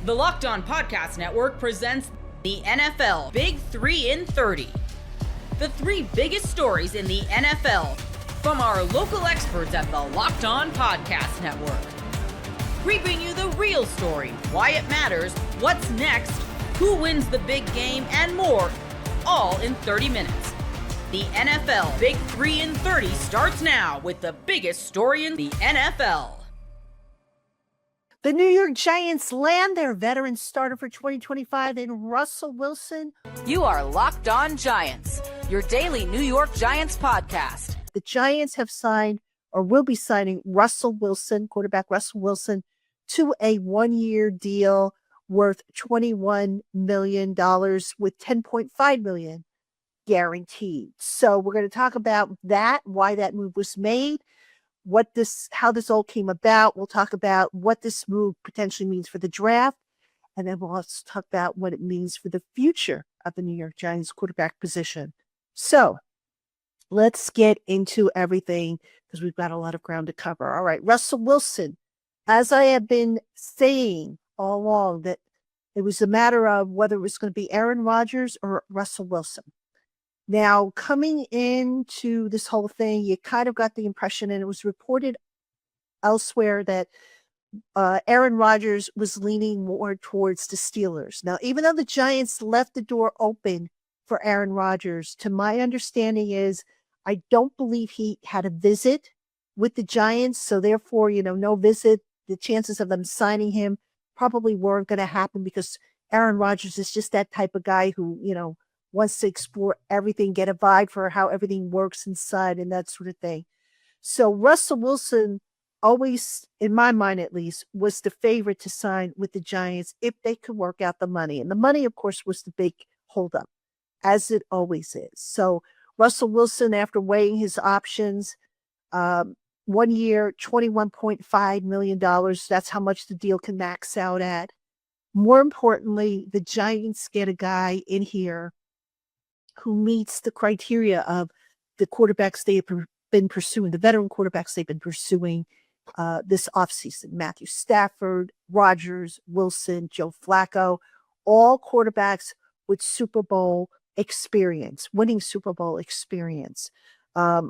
The Locked On Podcast Network presents the NFL Big 3 in 30. The three biggest stories in the NFL from our local experts at the Locked On Podcast Network. We bring you the real story, why it matters, what's next, who wins the big game, and more, all in 30 minutes. The NFL Big 3 in 30 starts now with the biggest story in the NFL. The New York Giants land their veteran starter for 2025 in Russell Wilson. You are Locked On Giants, your daily New York Giants podcast. The Giants have signed or will be signing Russell Wilson, quarterback Russell Wilson, to a one-year deal worth $21 million with $10.5 million guaranteed. So we're going to talk about that, why that move was made, how this all came about. We'll talk about what this move potentially means for the draft. And then we'll also talk about what it means for the future of the New York Giants quarterback position. So let's get into everything because we've got a lot of ground to cover. All right, Russell Wilson, as I have been saying all along, that it was a matter of whether it was going to be Aaron Rodgers or Russell Wilson. Now, coming into this whole thing, you kind of got the impression, and it was reported elsewhere, that Aaron Rodgers was leaning more towards the Steelers. Now, even though the Giants left the door open for Aaron Rodgers, to my understanding is I don't believe he had a visit with the Giants. So therefore, no visit. The chances of them signing him probably weren't going to happen because Aaron Rodgers is just that type of guy who, wants to explore everything, get a vibe for how everything works inside and that sort of thing. So Russell Wilson always, in my mind at least, was the favorite to sign with the Giants if they could work out the money. And the money, of course, was the big holdup, as it always is. So Russell Wilson, after weighing his options, 1 year, $21.5 million. That's how much the deal can max out at. More importantly, the Giants get a guy in here who meets the criteria of the quarterbacks they have been pursuing, the veteran quarterbacks they've been pursuing this offseason. Matthew Stafford, Rodgers, Wilson, Joe Flacco, all quarterbacks with Super Bowl experience, winning Super Bowl experience.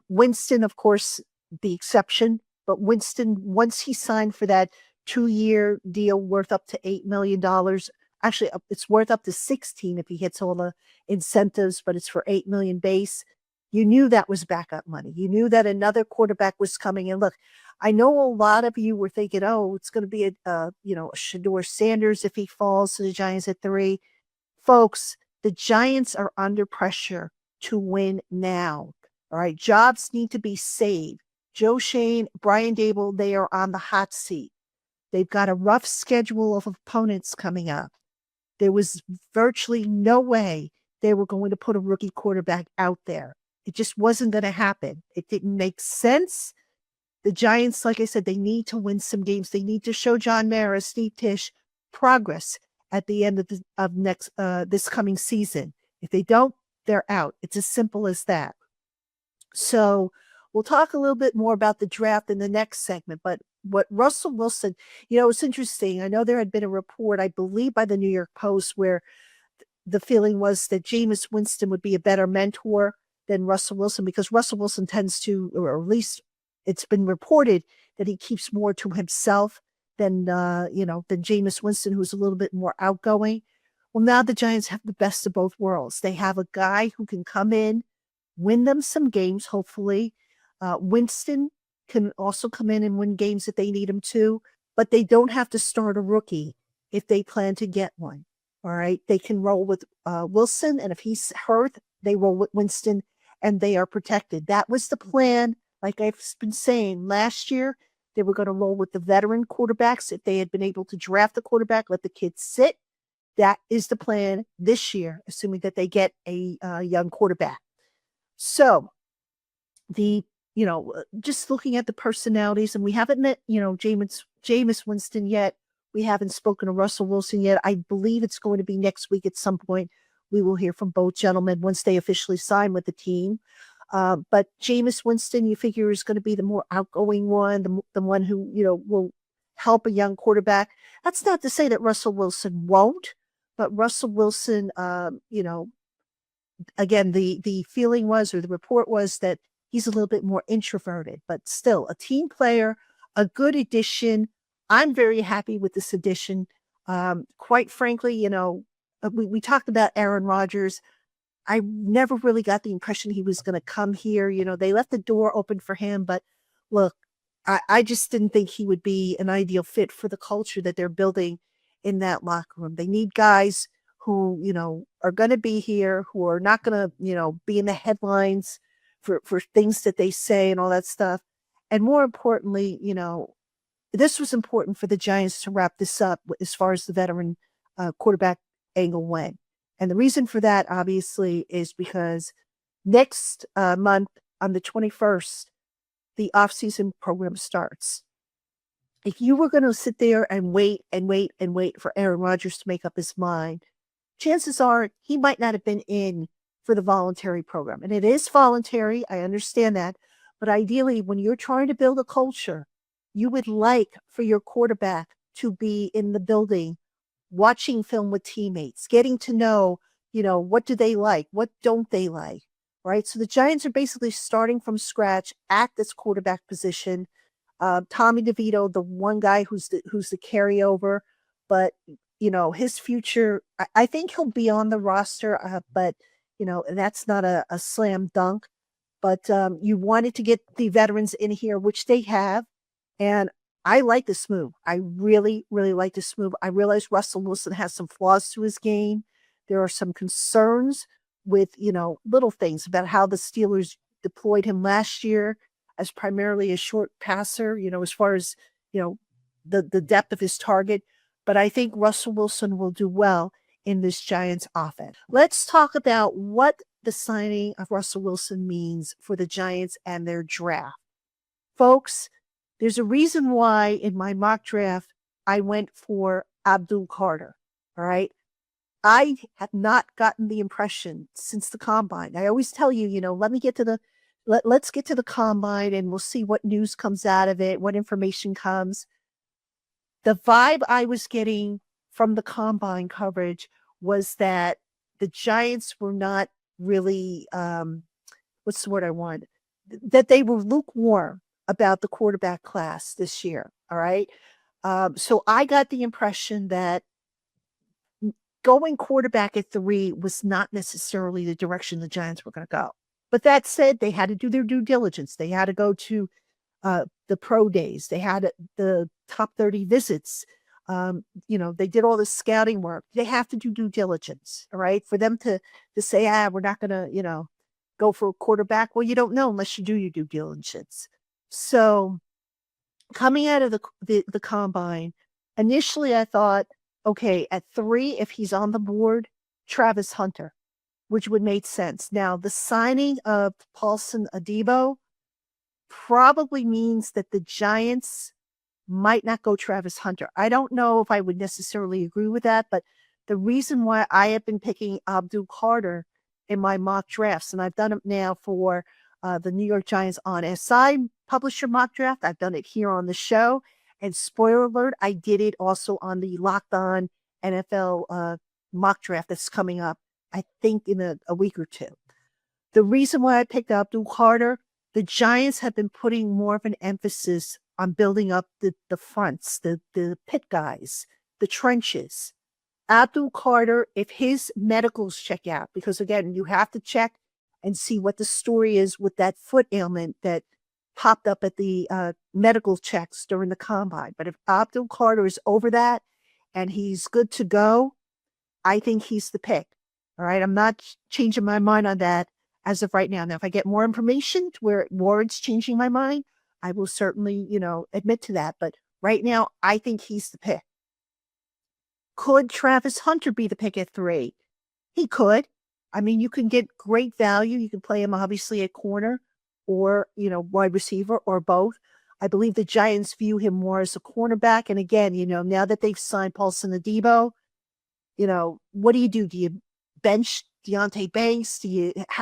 Winston, of course, the exception, but Winston, once he signed for that 2-year deal worth up to $8 million, actually, it's worth up to 16 if he hits all the incentives, but it's for $8 million base. You knew that was backup money. You knew that another quarterback was coming. And look, I know a lot of you were thinking, oh, it's going to be a Shedeur Sanders if he falls to the Giants at 3. Folks, the Giants are under pressure to win now. All right, jobs need to be saved. Joe Shane, Brian Dable, they are on the hot seat. They've got a rough schedule of opponents coming up. There was virtually no way they were going to put a rookie quarterback out there. It just wasn't going to happen. It didn't make sense. The Giants, like I said, they need to win some games. They need to show John Mara, Steve Tisch progress at the end of this coming season. If they don't, they're out. It's as simple as that. So we'll talk a little bit more about the draft in the next segment, but what Russell Wilson, it's interesting. I know there had been a report, I believe by the New York Post, where the feeling was that Jameis Winston would be a better mentor than Russell Wilson because Russell Wilson tends to, or at least it's been reported that he keeps more to himself than Jameis Winston, who's a little bit more outgoing. Well, now the Giants have the best of both worlds. They have a guy who can come in, win them some games, hopefully. Winston can also come in and win games if they need him to, but they don't have to start a rookie if they plan to get one. All right. They can roll with Wilson, and if he's hurt, they roll with Winston and they are protected. That was the plan. Like I've been saying, last year, they were going to roll with the veteran quarterbacks. If they had been able to draft a quarterback, let the kids sit. That is the plan this year, assuming that they get a young quarterback. So just looking at the personalities, and we haven't met, Jameis Winston yet. We haven't spoken to Russell Wilson yet. I believe it's going to be next week at some point. We will hear from both gentlemen once they officially sign with the team. But Jameis Winston, you figure, is going to be the more outgoing one, the one who, will help a young quarterback. That's not to say that Russell Wilson won't, but Russell Wilson, again, the feeling was, or the report was, that he's a little bit more introverted, but still a team player, a good addition. I'm very happy with this addition. Quite frankly, we talked about Aaron Rodgers. I never really got the impression he was going to come here. They left the door open for him, but look, I just didn't think he would be an ideal fit for the culture that they're building in that locker room. They need guys who, are going to be here, who are not going to, be in the headlines for things that they say and all that stuff. And more importantly, this was important for the Giants to wrap this up as far as the veteran quarterback angle went. And the reason for that, obviously, is because next month on the 21st, the offseason program starts. If you were going to sit there and wait and wait and wait for Aaron Rodgers to make up his mind, chances are he might not have been in for the voluntary program. And it is voluntary. I understand that. But ideally, when you're trying to build a culture, you would like for your quarterback to be in the building, watching film with teammates, getting to know, what do they like? What don't they like? Right. So the Giants are basically starting from scratch at this quarterback position. Tommy DeVito, the one guy who's the carryover, but his future, I think he'll be on the roster, but that's not a slam dunk. But you wanted to get the veterans in here, which they have, and I like this move. I really, really like this move. I realize Russell Wilson has some flaws to his game. There are some concerns with, little things about how the Steelers deployed him last year as primarily a short passer, as far as, the depth of his target. But I think Russell Wilson will do well in this Giants offense. Let's talk about what the signing of Russell Wilson means for the Giants and their draft. Folks, there's a reason why in my mock draft, I went for Abdul Carter. All right. I have not gotten the impression since the combine. I always tell you, let's get to the combine and we'll see what news comes out of it, what information comes. The vibe I was getting from the combine coverage was that the Giants were not really, what's the word I want? That they were lukewarm about the quarterback class this year. All right. So I got the impression that going quarterback at 3 was not necessarily the direction the Giants were going to go. But that said, they had to do their due diligence. They had to go to the pro days. They had the top 30 visits. They did all the scouting work. They have to do due diligence. All right. For them to say, we're not going to, go for a quarterback. Well, you don't know unless you do your due diligence. So coming out of the combine, initially I thought, okay, at 3, if he's on the board, Travis Hunter, which would make sense. Now, the signing of Paulson Adebo probably means that the Giants might not go Travis Hunter. I don't know if I would necessarily agree with that, but the reason why I have been picking Abdul Carter in my mock drafts, and I've done it now for the New York Giants on SI Publisher mock draft. I've done it here on the show. And spoiler alert, I did it also on the Locked On NFL mock draft that's coming up, I think, in a week or two. The reason why I picked Abdul Carter, the Giants have been putting more of an emphasis on building up the fronts, the pit guys, the trenches. Abdul Carter, if his medicals check out, because again, you have to check and see what the story is with that foot ailment that popped up at the medical checks during the combine. But if Abdul Carter is over that and he's good to go, I think he's the pick. All right. I'm not changing my mind on that as of right now. Now, if I get more information to where it warrants changing my mind, I will certainly, admit to that. But right now, I think he's the pick. Could Travis Hunter be the pick at 3? He could. I mean, you can get great value. You can play him obviously at corner or, wide receiver or both. I believe the Giants view him more as a cornerback. And again, now that they've signed Paulson Adebo, what do you do? Do you bench Deontay Banks?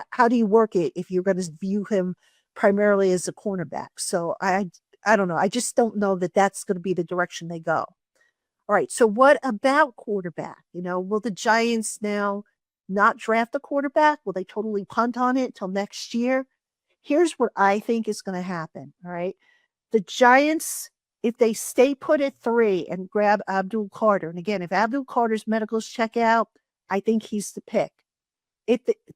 How do you work it if you're going to view him primarily as a cornerback? So I I don't know. I just don't know that that's going to be the direction they go. All right. So what about quarterback? Will the Giants now not draft a quarterback? Will they totally punt on it till next year? Here's what I think is going to happen. All right. The Giants, if they stay put at 3 and grab Abdul Carter, and again, if Abdul Carter's medicals check out, I think he's the pick.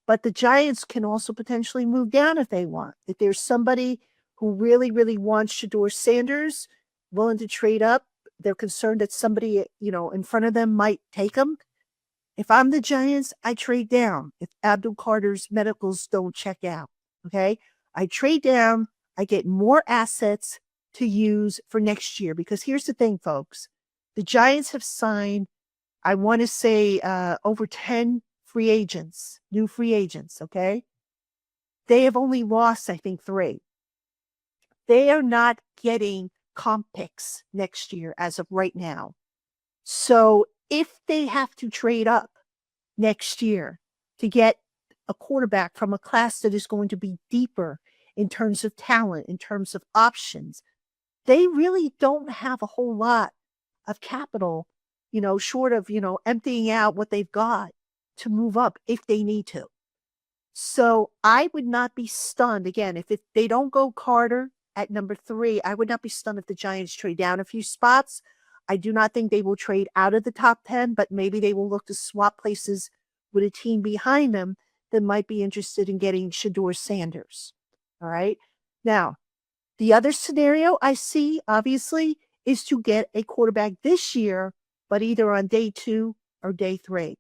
But the Giants can also potentially move down if they want. If there's somebody who really, really wants Shedeur Sanders, willing to trade up, they're concerned that somebody, in front of them might take him. If I'm the Giants, I trade down if Abdul Carter's medicals don't check out. Okay. I trade down. I get more assets to use for next year, because here's the thing, folks. The Giants have signed, I want to say, over 10 free agents, new free agents. Okay. They have only lost, I think, 3. They are not getting comp picks next year as of right now. So if they have to trade up next year to get a quarterback from a class that is going to be deeper in terms of talent, in terms of options, they really don't have a whole lot of capital, short of, emptying out what they've got to move up if they need to. So I would not be stunned. Again, if they don't go Carter at number 3, I would not be stunned if the Giants trade down a few spots. I do not think they will trade out of the top 10, but maybe they will look to swap places with a team behind them that might be interested in getting Shedeur Sanders. All right. Now, the other scenario I see, obviously, is to get a quarterback this year, but either on day 2 or day 3.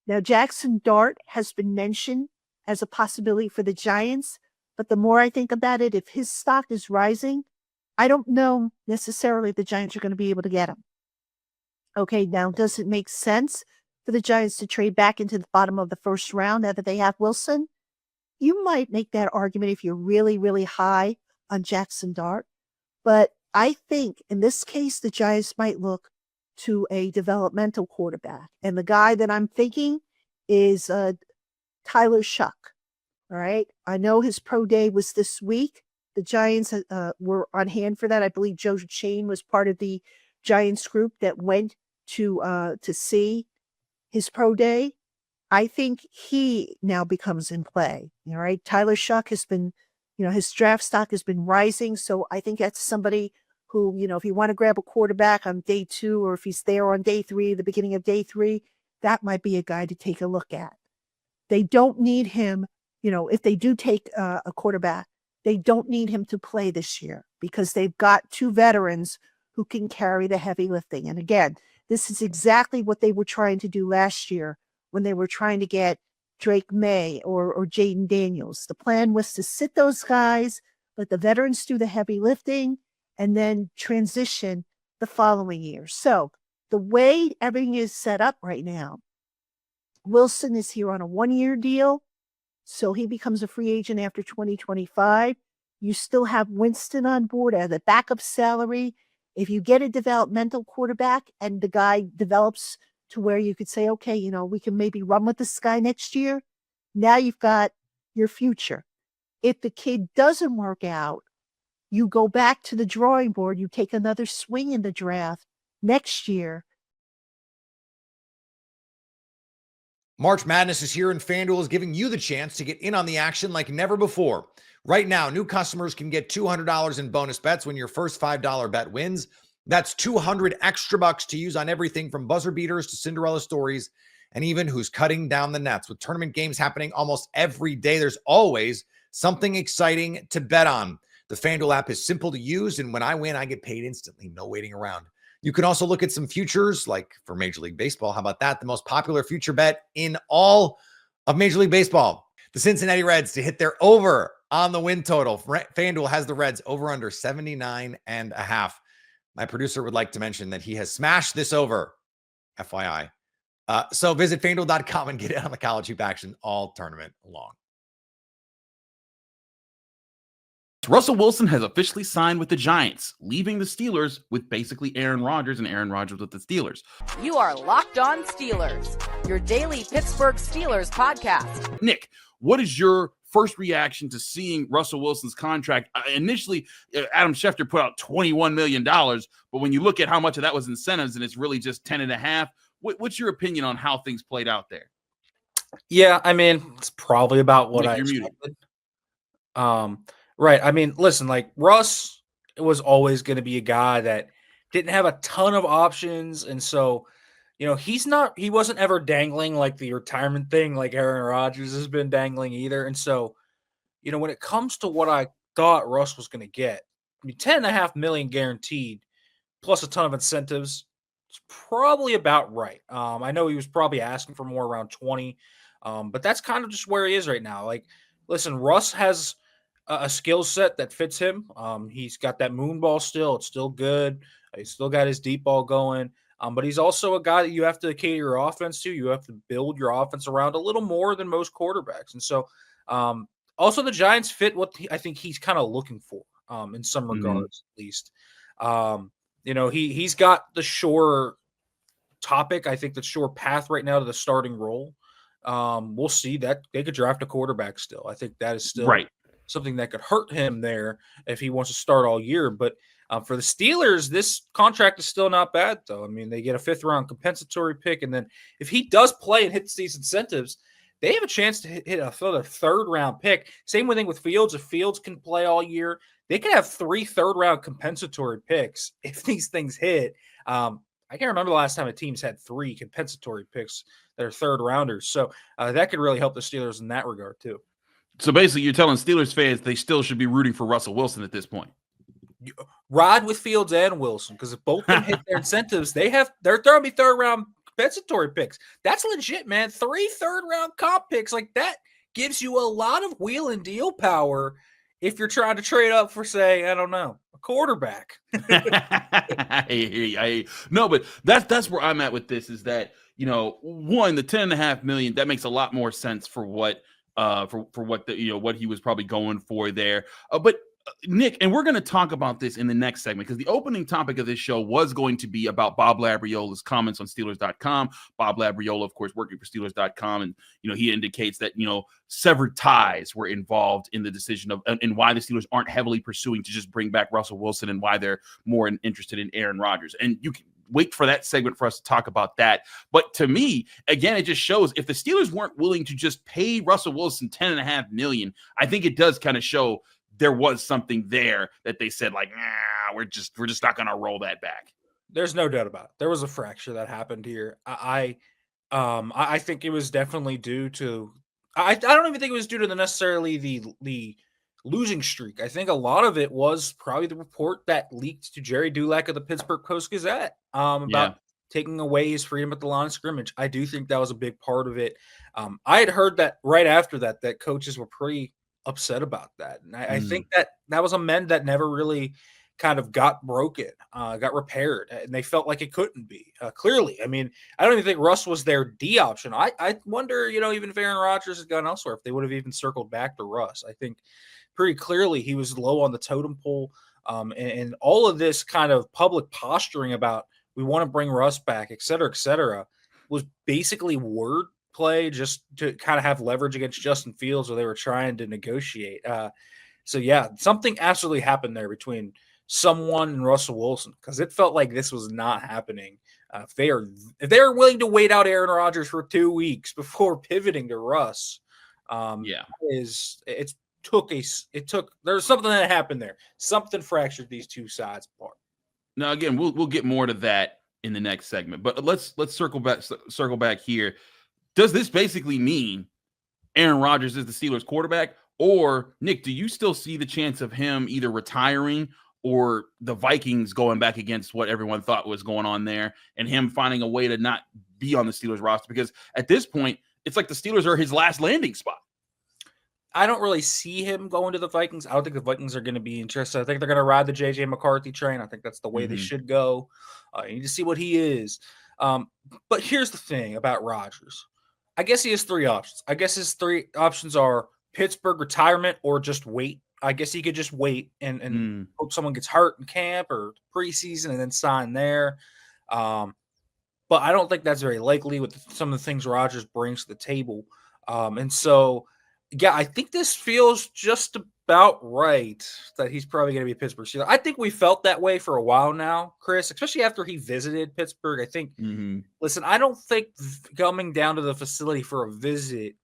Now, Jackson Dart has been mentioned as a possibility for the Giants, but the more I think about it, if his stock is rising, I don't know necessarily if the Giants are going to be able to get him. Okay, now, does it make sense for the Giants to trade back into the bottom of the first round now that they have Wilson? You might make that argument if you're really, really high on Jackson Dart. But I think in this case, the Giants might look to a developmental quarterback. And the guy that I'm thinking is Tyler Shuck. All right. I know his pro day was this week. The Giants were on hand for that. I believe Joe Chain was part of the Giants group that went to see his pro day. I think he now becomes in play. All right. Tyler Shuck has been, his draft stock has been rising. So I think that's somebody who, if you want to grab a quarterback on day 2, or if he's there on day 3, the beginning of day 3, that might be a guy to take a look at. They don't need him, if they do take a quarterback, they don't need him to play this year because they've got 2 veterans who can carry the heavy lifting. And again, this is exactly what they were trying to do last year when they were trying to get Drake May or Jaden Daniels. The plan was to sit those guys, let the veterans do the heavy lifting, and then transition the following year. So the way everything is set up right now, Wilson is here on a 1-year deal. So he becomes a free agent after 2025. You still have Winston on board as a backup salary. If you get a developmental quarterback and the guy develops to where you could say, okay, we can maybe run with this guy next year, now you've got your future. If the kid doesn't work out, you go back to the drawing board, you take another swing in the draft next year. March Madness is here, and FanDuel is giving you the chance to get in on the action like never before. Right now, new customers can get $200 in bonus bets when your first $5 bet wins. That's $200 extra bucks to use on everything from buzzer beaters to Cinderella stories, and even who's cutting down the nets. With tournament games happening almost every day, there's always something exciting to bet on. The FanDuel app is simple to use, and when I win, I get paid instantly. No waiting around. You can also look at some futures, like for Major League Baseball. How about that? The most popular future bet in all of Major League Baseball. The Cincinnati Reds to hit their over on the win total. FanDuel has the Reds over under 79.5. My producer would like to mention that he has smashed this over, FYI. So visit FanDuel.com and get in on the college hoop action all tournament long. Russell Wilson has officially signed with the Giants, leaving the Steelers with basically Aaron Rodgers and Aaron Rodgers with the Steelers. You are Locked On Steelers, your daily Pittsburgh Steelers podcast. Nick, what is your first reaction to seeing Russell Wilson's contract? Initially, Adam Schefter put out $21 million, but when you look at how much of that was incentives and it's really just 10.5, what's your opinion on how things played out there? Yeah, I mean, it's probably about what Nick, I you're muted. expected. Right. I mean, listen, like Russ was always going to be a guy that didn't have a ton of options. And so, he wasn't ever dangling like the retirement thing like Aaron Rodgers has been dangling either. And so, when it comes to what I thought Russ was going to get, I mean, 10.5 million guaranteed plus a ton of incentives. It's probably about right. I know he was probably asking for more around 20, but that's kind of just where he is right now. Like, listen, Russ has a skill set that fits him. He's got that moon ball still. It's still good. He's still got his deep ball going. But he's also a guy that you have to cater your offense to. You have to build your offense around a little more than most quarterbacks. And so also the Giants fit what I think he's kind of looking for in some regards, at least. He's got the sure topic. I think the sure path right now to the starting role. We'll see that they could draft a quarterback still. I think that is still Right. something that could hurt him there if he wants to start all year. But for the Steelers, this contract is still not bad, though. I mean, they get a 5th-round compensatory pick, and then if he does play and hits these incentives, they have a chance to hit another 3rd-round pick. Same thing with Fields. If Fields can play all year, they could have 3 3rd-round compensatory picks if these things hit. I can't remember the last time a team's had 3 compensatory picks that are 3rd-rounders. So that could really help the Steelers in that regard, too. So basically, you're telling Steelers fans they still should be rooting for Russell Wilson at this point. Ride with Fields and Wilson, because if both of them hit their incentives, they're throwing me 3rd-round compensatory picks. That's legit, man. 3 3rd-round comp picks like that gives you a lot of wheel and deal power if you're trying to trade up for, say, I don't know, a quarterback. No, but that's where I'm at with this is that, one, the 10.5 million, that makes a lot more sense for what what he was probably going for there. But Nick, and we're going to talk about this in the next segment because the opening topic of this show was going to be about Bob Labriola's comments on Steelers.com. Bob Labriola, of course, working for Steelers.com. And, he indicates that, severed ties were involved in the decision of and why the Steelers aren't heavily pursuing to just bring back Russell Wilson and why they're more interested in Aaron Rodgers. And you can wait for that segment for us to talk about that. But to me, again, it just shows if the Steelers weren't willing to just pay Russell Wilson $10.5 million, I think it does kind of show there was something there that they said, like, we're just not going to roll that back. There's no doubt about it. There was a fracture that happened here. I think it was definitely due to. I don't even think it was due to necessarily the losing streak. I think a lot of it was probably the report that leaked to Jerry Dulac of the Pittsburgh Post-Gazette about taking away his freedom at the line of scrimmage. I do think that was a big part of it. I had heard that right after that coaches were pretty upset about that. And I think that was a mend that never really kind of got broken, got repaired, and they felt like it couldn't be. Clearly, I mean, I don't even think Russ was their D option. I wonder, even if Aaron Rodgers had gone elsewhere, if they would have even circled back to Russ. I think pretty clearly he was low on the totem pole, and all of this kind of public posturing about we want to bring Russ back, et cetera, was basically word play just to kind of have leverage against Justin Fields where they were trying to negotiate. So yeah, something absolutely happened there between someone and Russell Wilson because it felt like this was not happening. If they are willing to wait out Aaron Rodgers for 2 weeks before pivoting to Russ, there's something that happened there. Something fractured these two sides apart. Now again, we'll get more to that in the next segment, but let's circle back here. Does this basically mean Aaron Rodgers is the Steelers quarterback? Or, Nick, do you still see the chance of him either retiring or the Vikings going back against what everyone thought was going on there and him finding a way to not be on the Steelers roster? Because at this point, it's like the Steelers are his last landing spot. I don't really see him going to the Vikings. I don't think the Vikings are going to be interested. I think they're going to ride the J.J. McCarthy train. I think that's the way they should go. You need to see what he is. But here's the thing about Rodgers. I guess he has 3 options. I guess his 3 options are Pittsburgh retirement or just wait. I guess he could just wait and hope someone gets hurt in camp or preseason and then sign there. But I don't think that's very likely with some of the things Rodgers brings to the table. And so Yeah, I think this feels just about right that he's probably going to be Pittsburgh Steelers. I think we felt that way for a while now, Chris, especially after he visited Pittsburgh. I think, listen, I don't think coming down to the facility for a visit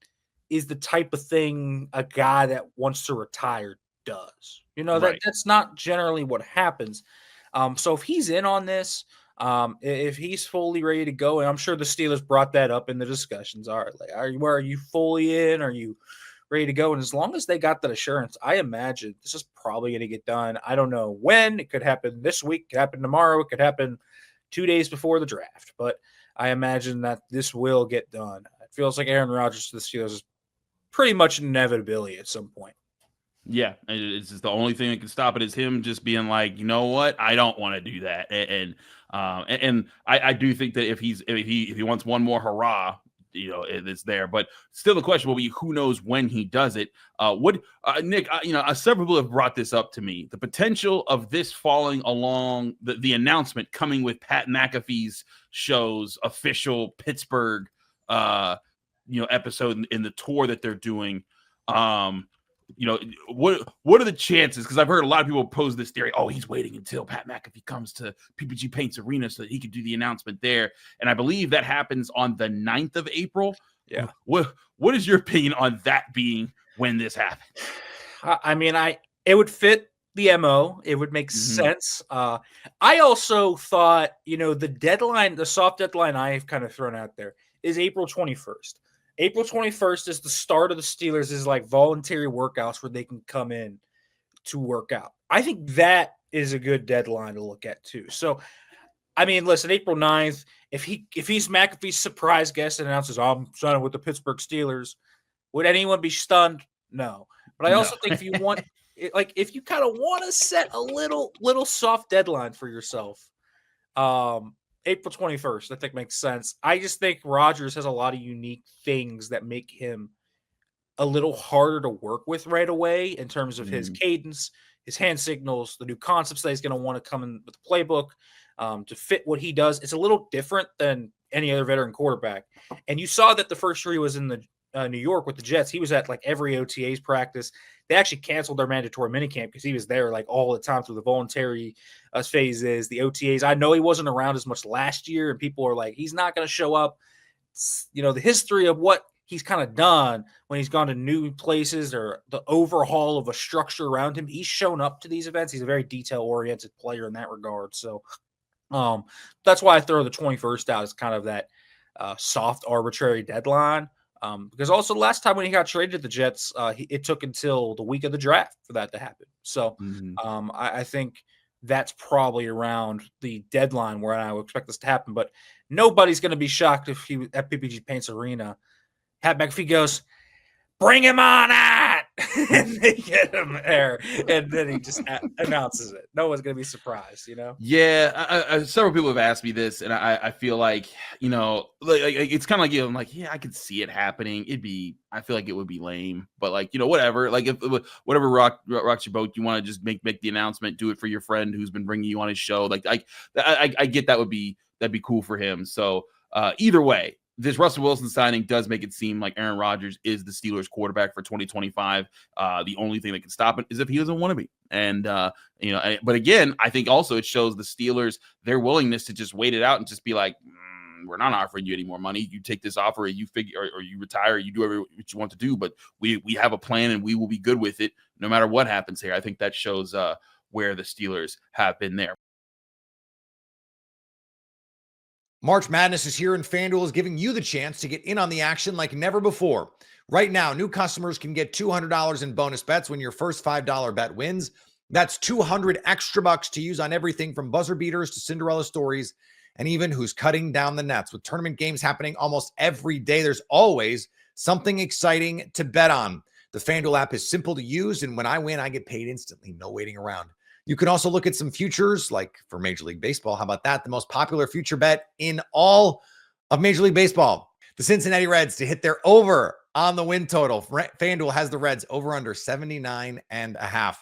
is the type of thing a guy that wants to retire does. Right. That's not generally what happens. So if he's in on this, if he's fully ready to go, and I'm sure the Steelers brought that up in the discussions. All right, like, are you fully in? Are you ready to go? And as long as they got that assurance, I imagine this is probably going to get done. I don't know when. It could happen this week, it could happen tomorrow, it could happen 2 days before the draft. But I imagine that this will get done. It feels like Aaron Rodgers to the Steelers is pretty much an inevitability at some point. Yeah, it's just the only thing that can stop it is him just being like, you know what, I don't want to do that, and I do think that if he wants one more hurrah, it's there. But still, the question will be, who knows when he does it? Nick? Several people have brought this up to me. The potential of this falling along the announcement coming with Pat McAfee's show's official Pittsburgh, episode in the tour that they're doing. What are the chances? Because I've heard a lot of people pose this theory. Oh, he's waiting until Pat McAfee comes to PPG Paints Arena so that he could do the announcement there. And I believe that happens on the 9th of April. Yeah. What is your opinion on that being when this happens? I mean, it would fit the MO. It would make sense. I also thought, the deadline, the soft deadline I've kind of thrown out there is April 21st. April 21st is the start of the Steelers' is like voluntary workouts where they can come in to work out. I think that is a good deadline to look at too. So, I mean, listen, April 9th, if he's McAfee's surprise guest and announces, I'm signing with the Pittsburgh Steelers, would anyone be stunned? No. But I also think if you want, if you kind of want to set a little soft deadline for yourself, April 21st, I think makes sense. I just think Rodgers has a lot of unique things that make him a little harder to work with right away in terms of his cadence, his hand signals, the new concepts that he's going to want to come in with the playbook to fit what he does. It's a little different than any other veteran quarterback. And you saw that the first year he was in the New York with the Jets, he was at like every OTA's practice. They actually canceled their mandatory minicamp because he was there like all the time through the voluntary phases, the OTAs. I know he wasn't around as much last year, and people are like, he's not going to show up. The history of what he's kind of done when he's gone to new places or the overhaul of a structure around him, he's shown up to these events. He's a very detail-oriented player in that regard. So that's why I throw the 21st out as kind of that soft, arbitrary deadline. Because also last time when he got traded to the Jets, it took until the week of the draft for that to happen. So I think that's probably around the deadline where I would expect this to happen. But nobody's going to be shocked if he at PPG Paints Arena, Pat McAfee goes, bring him on out, and they get him there, and then he just announces it. No one's going to be surprised, Yeah, several people have asked me this, and I feel like, it's kind of like, I'm like, yeah, I could see it happening. I feel like it would be lame, but whatever. Like, if whatever rocks your boat, you want to just make the announcement, do it for your friend who's been bringing you on his show. Like, I get that'd be cool for him. So either way, this Russell Wilson signing does make it seem like Aaron Rodgers is the Steelers quarterback for 2025. The only thing that can stop it is if he doesn't want to be. And, but again, I think also it shows the Steelers, their willingness to just wait it out and just be like, we're not offering you any more money. You take this offer, or you figure, or you retire, you do what you want to do, but we have a plan and we will be good with it no matter what happens here. I think that shows where the Steelers have been there. March Madness is here, and FanDuel is giving you the chance to get in on the action like never before. Right now, new customers can get $200 in bonus bets when your first $5 bet wins. That's 200 extra bucks to use on everything from buzzer beaters to Cinderella stories, and even who's cutting down the nets. With tournament games happening almost every day, there's always something exciting to bet on. The FanDuel app is simple to use, and when I win, I get paid instantly. No waiting around. You can also look at some futures, like for Major League Baseball. How about that? The most popular future bet in all of Major League Baseball. The Cincinnati Reds to hit their over on the win total. FanDuel has the Reds over under 79.5.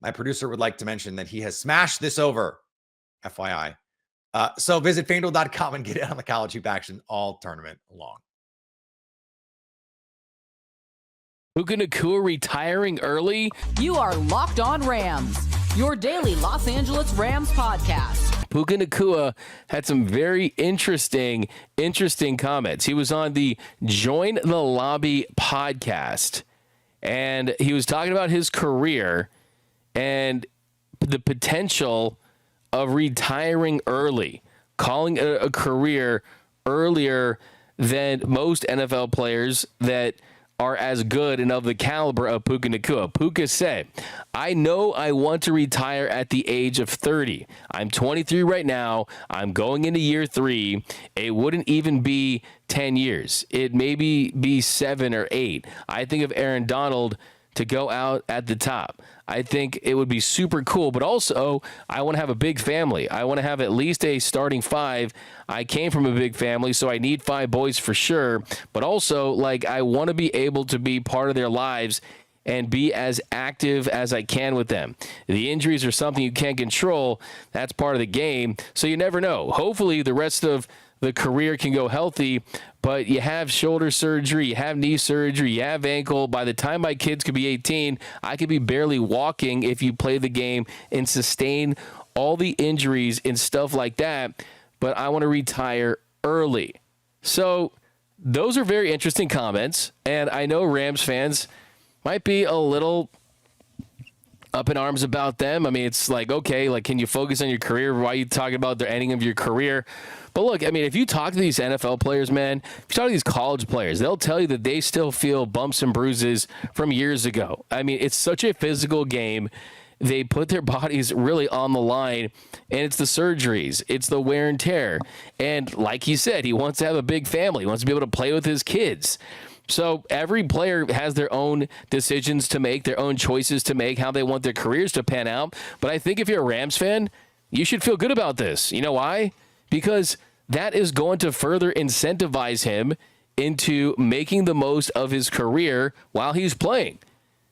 My producer would like to mention that he has smashed this over, FYI. So visit FanDuel.com and get in on the college hoop action all tournament long. Puka Nacua retiring early? You are Locked On Rams, your daily Los Angeles Rams podcast. Puka Nacua had some very interesting comments. He was on the Join the Lobby podcast, and he was talking about his career and the potential of retiring early, calling a career earlier than most NFL players that are as good and of the caliber of Puka Nacua. Puka said, I know I want to retire at the age of 30. I'm 23 right now. I'm going into year 3. It wouldn't even be 10 years. It maybe be 7 or 8. I think of Aaron Donald to go out at the top. I think it would be super cool, but also I want to have a big family. I want to have at least a starting 5. I came from a big family, so I need 5 boys for sure, but also like I want to be able to be part of their lives and be as active as I can with them. The injuries are something you can't control. That's part of the game, so you never know. Hopefully the rest of the career can go healthy, but you have shoulder surgery, you have knee surgery, you have ankle. By the time my kids could be 18, I could be barely walking if you play the game and sustain all the injuries and stuff like that, but I want to retire early. So those are very interesting comments, and I know Rams fans might be a little up in arms about them. I mean, it's like, okay, like, can you focus on your career? Why are you talking about the ending of your career? But look, I mean, if you talk to these NFL players, man, if you talk to these college players, they'll tell you that they still feel bumps and bruises from years ago. I mean, it's such a physical game. They put their bodies really on the line, and it's the surgeries. It's the wear and tear. And like he said, he wants to have a big family. He wants to be able to play with his kids. So every player has their own decisions to make, their own choices to make, how they want their careers to pan out. But I think if you're a Rams fan, you should feel good about this. You know why? Because that is going to further incentivize him into making the most of his career while he's playing.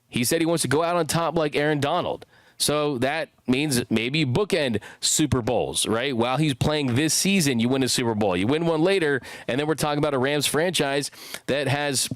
He said he wants to go out on top like Aaron Donald. So that means maybe bookend Super Bowls, right? While he's playing this season, you win a Super Bowl. You win one later, and then we're talking about a Rams franchise that has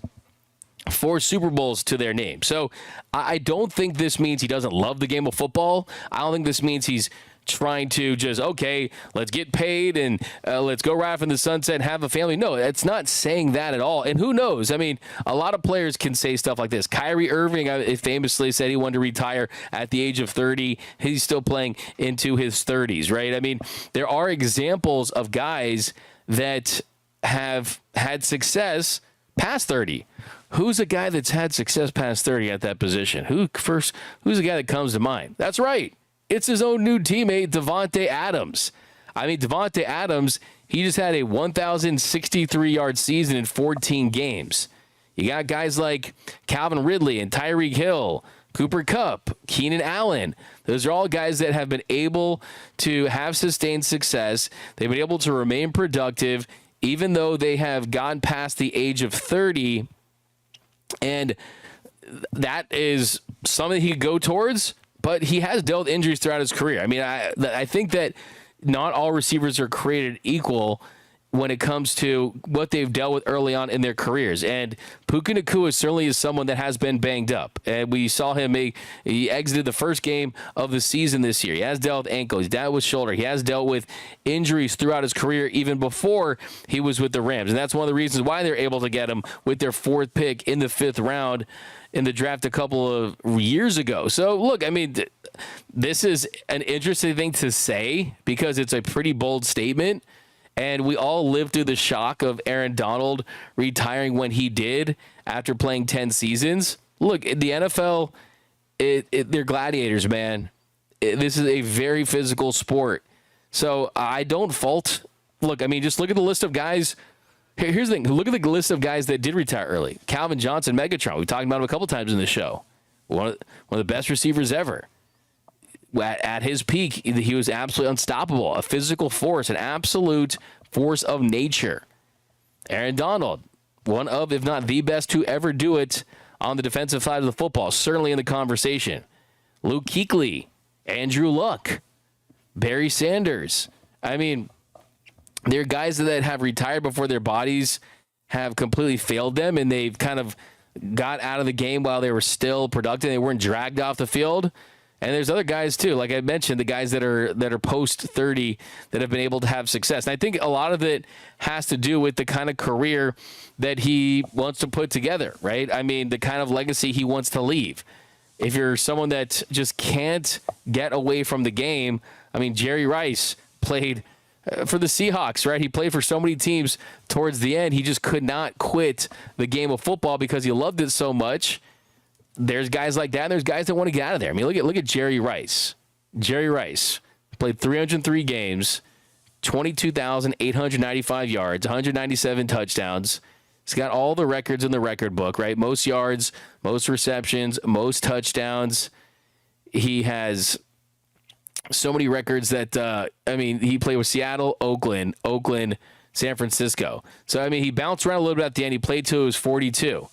4 Super Bowls to their name. So I don't think this means he doesn't love the game of football. I don't think this means he's trying to just, okay, let's get paid and let's go right off in the sunset and have a family. No, it's not saying that at all. And who knows? I mean, a lot of players can say stuff like this. Kyrie Irving famously said he wanted to retire at the age of 30. He's still playing into his 30s, right? I mean, there are examples of guys that have had success past 30. Who's a guy that's had success past 30 at that position? Who's the guy that comes to mind? That's right. It's his own new teammate, Davante Adams. I mean, Davante Adams, he just had a 1,063-yard season in 14 games. You got guys like Calvin Ridley and Tyreek Hill, Cooper Kupp, Keenan Allen. Those are all guys that have been able to have sustained success. They've been able to remain productive, even though they have gone past the age of 30. And that is something he could go towards. But he has dealt with injuries throughout his career. I mean, I think that not all receivers are created equal when it comes to what they've dealt with early on in their careers. And Puka Nacua certainly is someone that has been banged up. And we saw him, he exited the first game of the season this year. He has dealt with ankles. He's dealt with shoulder. He has dealt with injuries throughout his career, even before he was with the Rams. And that's one of the reasons why they're able to get him with their 4th pick in the 5th round in the draft a couple of years ago. So, look, I mean, this is an interesting thing to say because it's a pretty bold statement. And we all lived through the shock of Aaron Donald retiring when he did after playing 10 seasons. Look, the NFL, they're gladiators, man. This is a very physical sport. So I don't fault. Look, I mean, just look at the list of guys. Here's the thing. Look at the list of guys that did retire early. Calvin Johnson, Megatron. We've talked about him a couple times in the show. One of the best receivers ever. At his peak, he was absolutely unstoppable. A physical force, an absolute force of nature. Aaron Donald, one of, if not the best to ever do it on the defensive side of the football, certainly in the conversation. Luke Kuechly, Andrew Luck, Barry Sanders. I mean, they're guys that have retired before their bodies have completely failed them, and they've kind of got out of the game while they were still productive. They weren't dragged off the field. And there's other guys too, like I mentioned, the guys that are post 30 that have been able to have success. And I think a lot of it has to do with the kind of career that he wants to put together, right? I mean, the kind of legacy he wants to leave. If you're someone that just can't get away from the game, I mean, Jerry Rice played for the Seahawks, right? He played for so many teams towards the end. He just could not quit the game of football because he loved it so much. There's guys like that. And there's guys that want to get out of there. I mean, look at Jerry Rice. Jerry Rice played 303 games, 22,895 yards, 197 touchdowns. He's got all the records in the record book, right? Most yards, most receptions, most touchdowns. He has so many records that, he played with Seattle, Oakland, San Francisco. So, I mean, he bounced around a little bit at the end. He played till he was 42.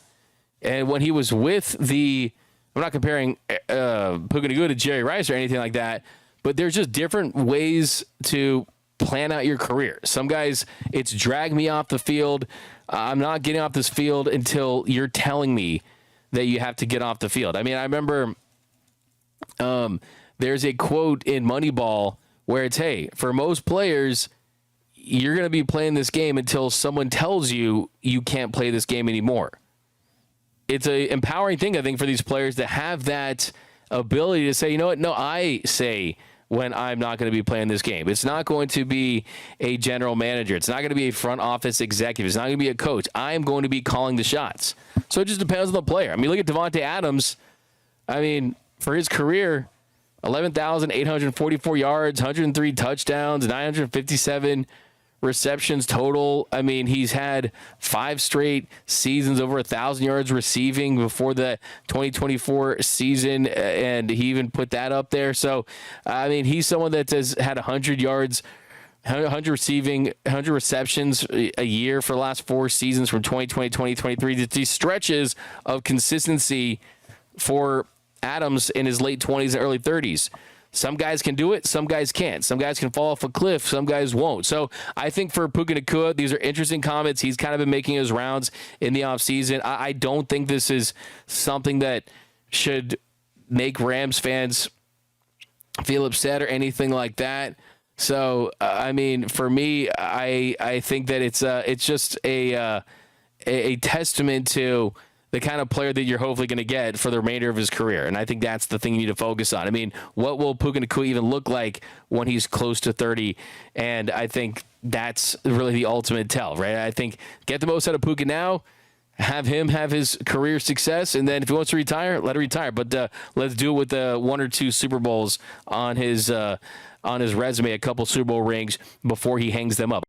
And when he was with I'm not comparing Puka Nacua to Jerry Rice or anything like that, but there's just different ways to plan out your career. Some guys, it's drag me off the field. I'm not getting off this field until you're telling me that you have to get off the field. I mean, I remember there's a quote in Moneyball where it's, hey, for most players, you're going to be playing this game until someone tells you you can't play this game anymore. It's an empowering thing, I think, for these players to have that ability to say, you know what? No, I say when I'm not going to be playing this game. It's not going to be a general manager. It's not going to be a front office executive. It's not going to be a coach. I am going to be calling the shots. So it just depends on the player. I mean, look at Devontae Adams. I mean, for his career, 11,844 yards, 103 touchdowns, 957 receptions total. I mean, he's had 5 straight seasons over 1,000 yards receiving before the 2024 season, and he even put that up there. So, I mean, he's someone that has had 100 yards, 100 receiving, 100 receptions a year for the last 4 seasons from 2020 to 2023. These stretches of consistency for Adams in his late 20s and early 30s. Some guys can do it. Some guys can't. Some guys can fall off a cliff. Some guys won't. So I think for Puka Nacua, these are interesting comments. He's kind of been making his rounds in the offseason. I don't think this is something that should make Rams fans feel upset or anything like that. So, I mean, for me, I think that it's just a testament to the kind of player that you're hopefully going to get for the remainder of his career. And I think that's the thing you need to focus on. I mean, what will Puka Nacua even look like when he's close to 30? And I think that's really the ultimate tell, right? I think get the most out of Puka now, have him have his career success, and then if he wants to retire, let him retire. But let's do it with 1 or 2 Super Bowls on his resume, a couple Super Bowl rings before he hangs them up.